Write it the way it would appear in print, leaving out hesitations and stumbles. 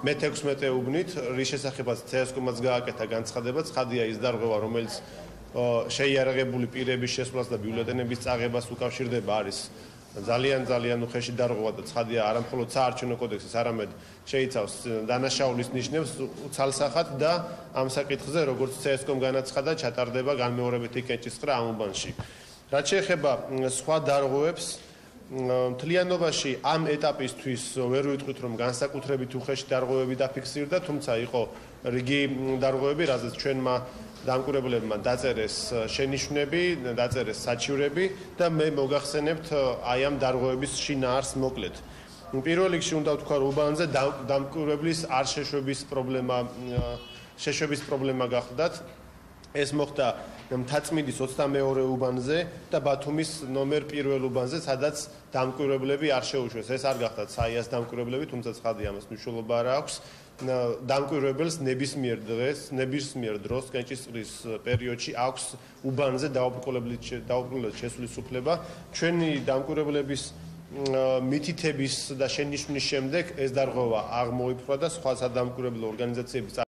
მე-16 უბნით, რის შესახებაც CSKM-ს გააკეთა განცხადება, ცხადია ის დარღვევა, რომელიც შეიარაღებული პირების შესვლას და ბიულეტენების წაღებას უკავშირდება არის ძალიან უხეში დარღვევა და ცხადია არა მხოლოდ საარჩევნო კოდექსის, არამედ შეიცავს დანაშაულის ნიშნებს ცალსახად და ამ საკითხზე, როგორც CSKM განაცხადა, ჩატარდება განმეორებითი კენჭისყრა ამ უბანში. რაც შეეხება სხვა დარღვევებს, მთლიანობაში ამ ეტაპისთვის ვერ ვიტყვით, რომ განსაკუთრებით უხეში დარღვევები დაფიქსირდა, თუმცა იყო რიგი დარღვევები, რაზეც ჩვენმა დამკვირვებლებმა დაწერეს შენიშვნები, დაწერეს საჩივრები და მე მოგახსენებთ აი ამ დარღვევების შინაარსს მოკლედ. პირველ რიგში უნდა ვთქვა, რომ უბანზე დამკვირვებლის არ შეშვების პრობლემა გახდათ. ეს მოხდა მთაწმინდის 22 უბანზე და ბათუმის ნომერ 1 უბანზე, სადაც დამკვირვებლები არ შეუშვეს. ეს არ გახდათ საიას დამკვირვებლები, თუმცა ცხადია ამას მნიშვნელობა არ აქვს. დამკვირვებელს ნებისმიერ დროს კენჭისყრის პერიოდში აქვს უბანზე დაუბრკოლებლად შესვლის უფლება. ჩვენი დამკვირვებლების მითითების და შენიშვნის შემდეგ ეს დარღვევა აღმოიფხვრა და სხვა სადამკვირვებლო ორგანიზაციების